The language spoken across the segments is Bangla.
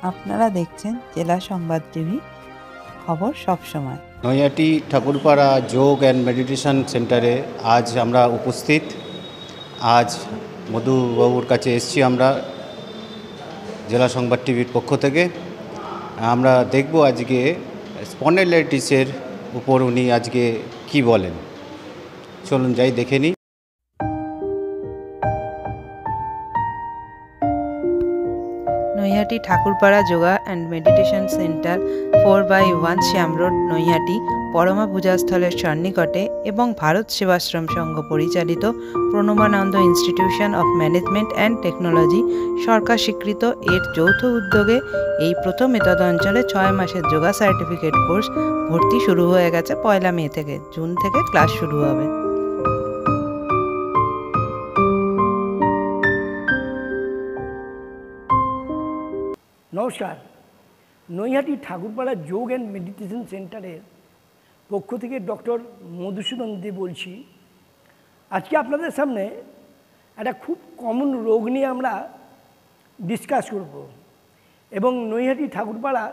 আপনারা দেখছেন জেলা সংবাদ টিভি, খবর সব সময়। নৈহাটি ঠাকুরপাড়া যোগ অ্যান্ড মেডিটেশন সেন্টারে আজ আমরা উপস্থিত। আজ মধুবাবুর কাছে এসেছি আমরা জেলা সংবাদ টিভির পক্ষ থেকে। আমরা দেখব আজকে স্পন্ডাইলাইটিসের উপর উনি আজকে কি বলেন। চলুন যাই দেখে নিই। Naihati Thakurpara yoga and meditation centre 4/1 Shyam road, Naihati পরমা পূজাস্থলের সন্নিকটে এবং ভারত সেবাশ্রম সংঘ পরিচালিত Pranavananda institution of management and technology সরকার স্বীকৃত এর যৌথ উদ্যোগে এই প্রথম এতদ অঞ্চলে 6 মাসের যোগা সার্টিফিকেট কোর্স ভর্তি শুরু হয়ে গেছে 1 মে থেকে। জুন থেকে ক্লাস শুরু হবে। নমস্কার, নৈহাটি ঠাকুরপাড়া যোগ অ্যান্ড মেডিটেশন সেন্টারের পক্ষ থেকে ডক্টর মধুসূদন দে বলছি। আজকে আপনাদের সামনে একটা খুব কমন রোগ নিয়ে আমরা ডিসকাস করব এবং নৈহাটি ঠাকুরপাড়া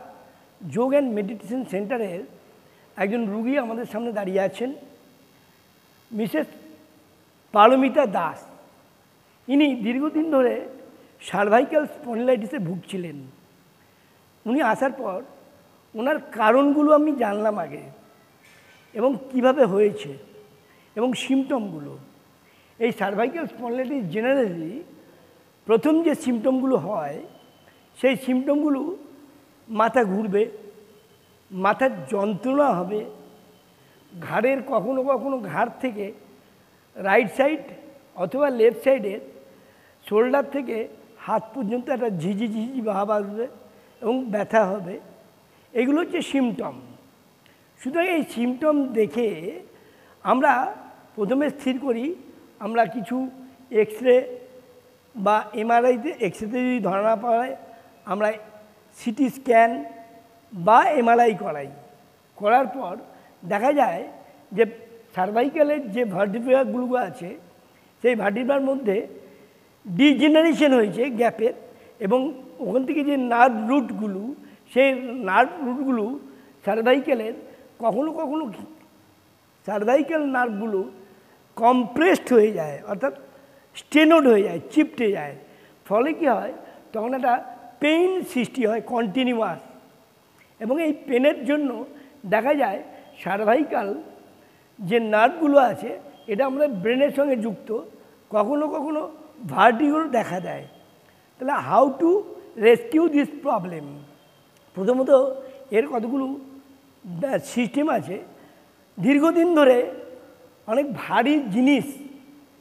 যোগ অ্যান্ড মেডিটেশন সেন্টারের একজন রুগী আমাদের সামনে দাঁড়িয়ে আছেন, মিসেস পারমিতা দাস। ইনি দীর্ঘদিন ধরে সার্ভাইকাল স্পন্ডিলাইটিসে ভুগছিলেন। উনি আসার পর ওনার কারণগুলো আমি জানলাম আগে এবং কিভাবে হয়েছে এবং সিমটমগুলো। এই সার্ভাইকাল স্পন্ডিলাইটিস জেনারেলি প্রথম যে সিমটমগুলো হয় সেই সিমটমগুলো মাথা ঘুরবে, মাথার যন্ত্রণা হবে, ঘাড়ের কখনো কখনো ঘাড় থেকে রাইট সাইড অথবা লেফট সাইডের শোল্ডার থেকে হাত পর্যন্ত একটা ঝিঝি ঝিঝি ভাব আসবে এবং ব্যথা হবে। এগুলো হচ্ছে সিমটম। সুতরাং এই সিমটম দেখে আমরা প্রথমে স্থির করি আমরা কিছু এক্স রে বা এমআরআইতে, এক্সরেতে যদি ধরা না পায় আমরা সিটি স্ক্যান বা এমআরআই করার পর দেখা যায় যে সার্ভাইকালের যে ভার্টিব্রাগুলো আছে সেই ভার্টিব্রার মধ্যে ডিজেনারেশন হয়েছে গ্যাপের, এবং ওখান থেকে যে নার্ভ রুটগুলো, সেই নার্ভ রুটগুলো সার্ভাইকেলের কখনো কখনো সার্ভাইকেল নার্ভগুলো কম্প্রেসড হয়ে যায়, অর্থাৎ স্টেনোড হয়ে যায়, চিপটে যায়। ফলে কী হয়, তখন একটা পেইন সৃষ্টি হয় কন্টিনিউয়াস, এবং এই পেনের জন্য দেখা যায় সার্ভাইকাল যে নার্ভগুলো আছে এটা আমাদের ব্রেনের সঙ্গে যুক্ত, কখনো কখনো ভার্টিগো দেখা দেয়। তাহলে how to rescue this problem? প্রথমত এর কতগুলো সিস্টেম আছে। দীর্ঘদিন ধরে অনেক ভারী জিনিস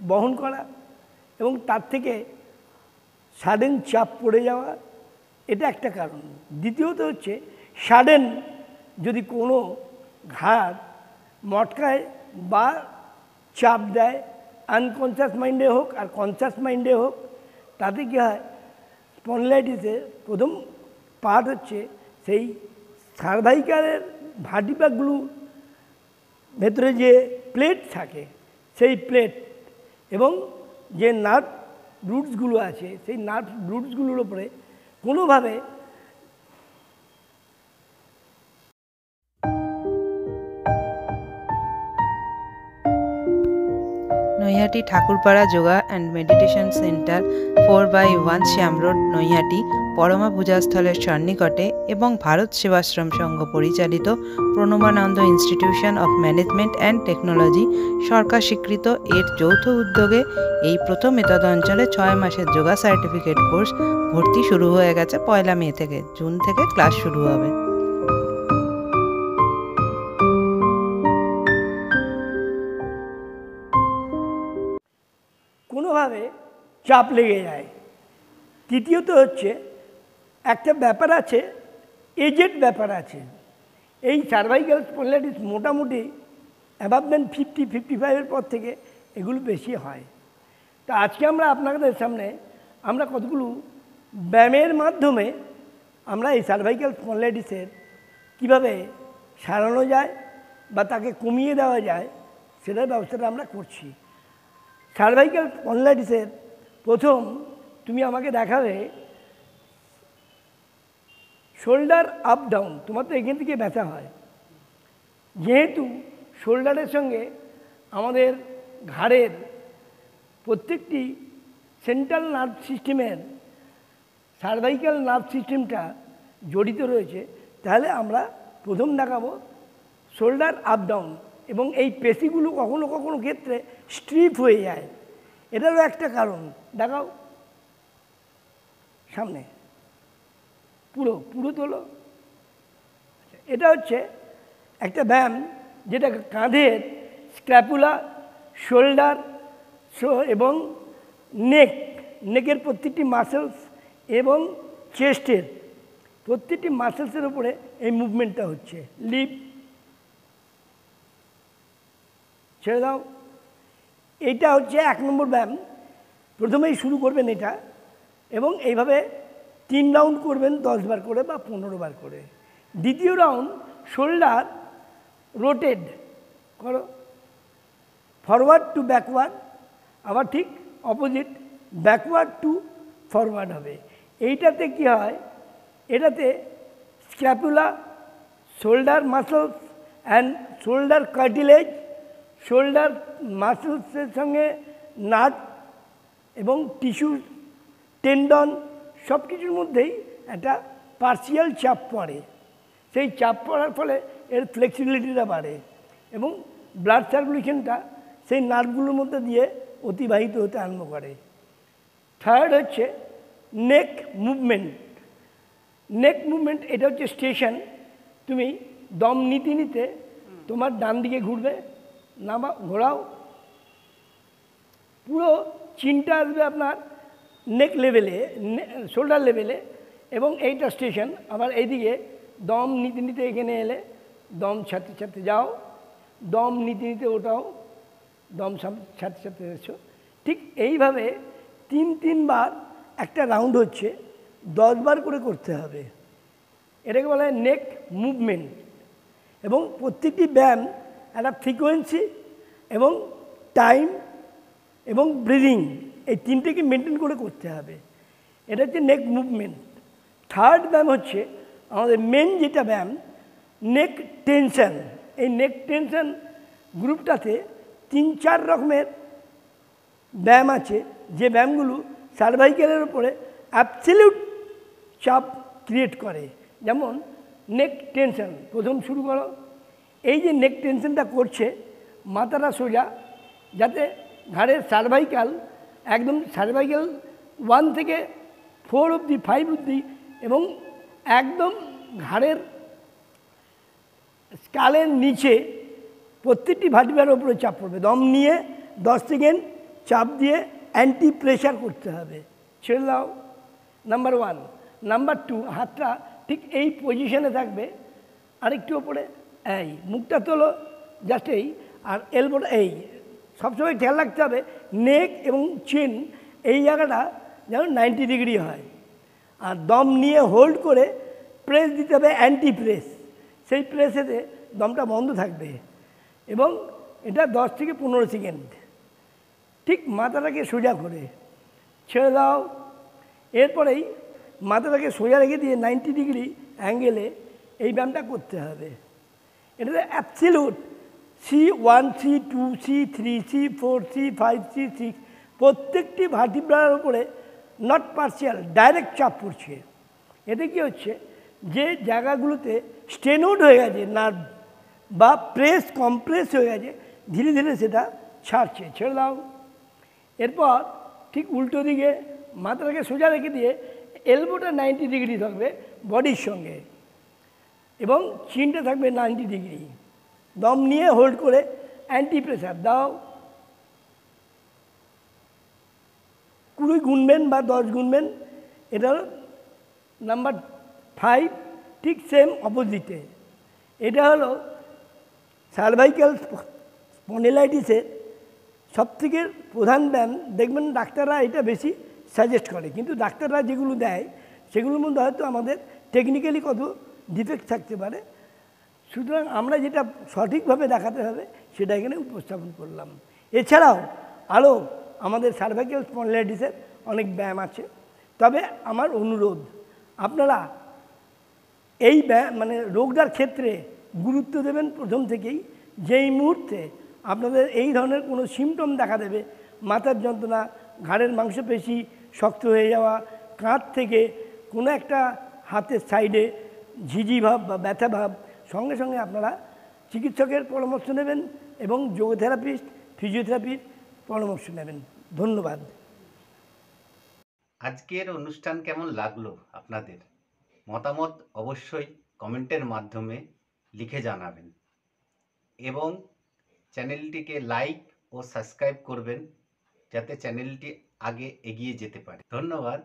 বহন করা এবং তার থেকে সাডেন চাপ পড়ে যাওয়া, এটা একটা কারণ। দ্বিতীয়ত হচ্ছে সাডেন যদি কোনো ঘাড় মটকায় বা চাপ দেয়, আনকনসিয়াস মাইন্ডে হোক আর কনসিয়াস মাইন্ডে হোক, তাতে কী হয়, স্পন্ডিলাইটিসের প্রথম পার্ট হচ্ছে সেই সার্ভাইকালের ভার্টিব্রাগুলো ভেতরে যে প্লেট থাকে সেই প্লেট এবং যে নার্ভ রুটসগুলো আছে সেই নার্ভ রুটসগুলোর ওপরে কোনোভাবে Naihati Thakurpara yoga and meditation centre 4/1 Shyam road, Naihati পরমা পূজাস্থলের সন্নিকটে এবং ভারত সেবাশ্রম সংঘ পরিচালিত Pranavananda institution of management and technology সরকার স্বীকৃত এর যৌথ উদ্যোগে এই প্রথম এতদ অঞ্চলে 6 মাসের যোগা সার্টিফিকেট কোর্স ভর্তি শুরু হয়ে গেছে 1 মে থেকে। জুন থেকে ক্লাস শুরু হবে। কোনোভাবে চাপ লেগে যায়। তৃতীয়ত হচ্ছে একটা ব্যাপার আছে, এজেড ব্যাপার আছে। এই সার্ভাইকাল স্পন্ডিলাইটিস মোটামুটি অ্যাবাভ দেন 50-55 পর থেকে এগুলো বেশি হয়। তা আজকে আমরা আপনাদের সামনে আমরা কতগুলো ব্যায়ামের মাধ্যমে আমরা এই সার্ভাইকাল স্পন্ডিলাইটিসের কীভাবে সারানো যায় বা তাকে কমিয়ে দেওয়া যায় সেটার ব্যবস্থাটা আমরা করছি। সার্ভাইকাল স্পন্ডিলাইটিসের প্রথম তুমি আমাকে দেখাবে শোল্ডার আপ ডাউন, তোমার তো এখান থেকে ব্যথা হয়, যেহেতু শোল্ডারের সঙ্গে আমাদের ঘাড়ের প্রত্যেকটি সেন্ট্রাল নার্ভ সিস্টেমের সার্ভাইকাল নার্ভ সিস্টেমটা জড়িত রয়েছে, তাহলে আমরা প্রথম দেখাবো শোল্ডার আপ ডাউন। এবং এই পেশিগুলো কখনো কখনো ক্ষেত্রে স্ট্রিপ হয়ে যায়, এটারও একটা কারণ। দেখাও সামনে, পুরো পুরো তোলো। এটা হচ্ছে একটা ব্যায়াম যেটা কাঁধের স্ক্র্যাপুলা, শোল্ডার এবং নেকের প্রত্যেকটি মাসেলস এবং চেস্টের প্রত্যেকটি মাসেলসের উপরে এই মুভমেন্টটা হচ্ছে। লিপ, ছেড়ে দাও। এইটা হচ্ছে 1 নম্বর ব্যায়াম। প্রথমেই শুরু করবেন এটা, এবং এইভাবে 3 রাউন্ড করবেন, 10 বার করে বা 15 বার করে। দ্বিতীয় রাউন্ড শোল্ডার রোটেড করো, ফরওয়ার্ড টু ব্যাকওয়ার্ড, আবার ঠিক অপোজিট ব্যাকওয়ার্ড টু ফরওয়ার্ড হবে। এইটাতে কি হয়, এটাতে scapula, shoulder muscles and shoulder cartilage, shoulder মাসলসের সঙ্গে নার্ভ এবং টিস্যু, টেন্ডন সব কিছুর মধ্যেই একটা পার্সিয়াল চাপ পড়ে। সেই চাপ পড়ার ফলে এর ফ্লেক্সিবিলিটিটা বাড়ে এবং ব্লাড সার্কুলেশনটা সেই নার্ভগুলোর মধ্যে দিয়ে অতিবাহিত হতে আরম্ভ করে। থার্ড হচ্ছে নেক মুভমেন্ট। নেক মুভমেন্ট এটা হচ্ছে স্টেশন। তুমি দম নিতে নিতে তোমার ডান দিকে ঘুরবে, নামা ঘোরাও, পুরো চিনটা আসবে আপনার নেক লেভেলে, শোল্ডার লেভেলে, এবং এইটা স্টেশন। আবার এইদিকে দম নিতে নিতে এখানে এলে, দম ছাড়তে ছাড়তে যাও, দম নিতে নিতে ওটাও, দম ছাড়তে ছাড়তে এসছো। ঠিক এইভাবে 3 বার একটা রাউন্ড হচ্ছে, 10 বার করে করতে হবে। এটাকে বলা হয় নেক মুভমেন্ট। এবং প্রত্যেকটি ব্যায়াম একটা ফ্রিকোয়েন্সি এবং টাইম এবং ব্রিদিং, এই 3টেকে মেনটেন করে করতে হবে। এটা হচ্ছে নেক মুভমেন্ট। থার্ড ব্যায়াম হচ্ছে আমাদের মেন যেটা ব্যায়াম, নেক টেনশন। এই নেক টেনশন গ্রুপটাতে 3-4 রকমের ব্যায়াম আছে, যে ব্যায়ামগুলো সার্ভাইকেলের উপরে অ্যাবসলিউট চাপ ক্রিয়েট করে। যেমন নেক টেনশন, প্রথম শুরু করো। এই যে নেক টেনশনটা করছে, মাথাটা সোজা, যাতে ঘাড়ের সার্ভাইকাল একদম সার্ভাইকাল 1 থেকে 4 অবধি, 5 অবধি, এবং একদম ঘাড়ের স্কালের নিচে প্রত্যেকটি ভার্টিব্রার উপরে চাপ পড়বে। দম নিয়ে 10 সেকেন্ড চাপ দিয়ে অ্যান্টি প্রেশার করতে হবে। ছেড়ে দাও, নাম্বার 1। নাম্বার 2, হাতটা ঠিক এই পজিশনে থাকবে, আরেকটু ওপরে, এই মুখটা তোলো জাস্ট এই, আর এলবোটা এই। সবসময় খেয়াল রাখতে হবে নেক এবং চিন এই জায়গাটা যেন 90 ডিগ্রি হয়। আর দম নিয়ে হোল্ড করে প্রেস দিতে হবে, অ্যান্টি প্রেস। সেই প্রেসেতে দমটা বন্ধ থাকবে, এবং এটা 10 থেকে 15 সেকেন্ড। ঠিক মাথাটাকে সোজা করে ছেড়ে দাও। এরপরেই মাথাটাকে সোজা রেখে দিয়ে 90 ডিগ্রি অ্যাঙ্গেলে এই ব্যায়ামটা করতে হবে। এটাতে absolute C1, C2, C3, C4, C5, C6 প্রত্যেকটি ভার্টিব্রার উপরে নট পার্সিয়াল, ডাইরেক্ট চাপ পড়ছে। এতে কি হচ্ছে, যে জায়গাগুলোতে স্টেনোড হয়ে গেছে নার্ভ বা প্রেস কমপ্রেস হয়ে গেছে, ধীরে ধীরে সেটা ছাড়ছে। ছেড়ে দাও। এরপর ঠিক উল্টো দিকে মাথাটাকে সোজা রেখে দিয়ে এলবোটা 90 ডিগ্রি থাকবে বডির সঙ্গে, এবং চিনটা থাকবে 90 ডিগ্রি। দম নিয়ে হোল্ড করে অ্যান্টি প্রেশার দাও। 20 গুনবেন বা 10 গুনবেন। এটা হলো নাম্বার 5। ঠিক সেম অপোজিটে, এটা হলো সার্ভাইকাল স্পন্ডিলাইটিসের সবথেকে প্রধান ব্যায়াম। দেখবেন ডাক্তাররা এটা বেশি সাজেস্ট করে, কিন্তু ডাক্তাররা যেগুলো দেয় সেগুলোর মধ্যে হয়তো আমাদের টেকনিক্যালি কত ডিফেক্ট থাকতে পারে। সুতরাং আমরা যেটা সঠিকভাবে দেখাতে হবে সেটা এখানে উপস্থাপন করলাম। এছাড়াও আরও আমাদের সার্ভাইকাল স্পন্ডিলাইটিসের অনেক ব্যায়াম আছে। তবে আমার অনুরোধ, আপনারা এই মানে রোগটার ক্ষেত্রে গুরুত্ব দেবেন প্রথম থেকেই। যেই মুহূর্তে আপনাদের এই ধরনের কোনো সিমটম দেখা দেবে, মাথার যন্ত্রণা, ঘাড়ের মাংসপেশি শক্ত হয়ে যাওয়া, কাঁধ থেকে কোনো একটা হাতের সাইডে ঝিঝি ভাব বা ব্যথা ভাব, সঙ্গে সঙ্গে আপনারা চিকিৎসকের পরামর্শ নেবেন এবং যোগ থেরাপিস্ট, ফিজিওথেরাপির পরামর্শ নেবেন। ধন্যবাদ। আজকের অনুষ্ঠান কেমন লাগলো আপনাদের? মতামত অবশ্যই কমেন্টের মাধ্যমে লিখে জানাবেন এবং চ্যানেলটিকে লাইক ও সাবস্ক্রাইব করবেন যাতে চ্যানেলটি আগে এগিয়ে যেতে পারে। ধন্যবাদ।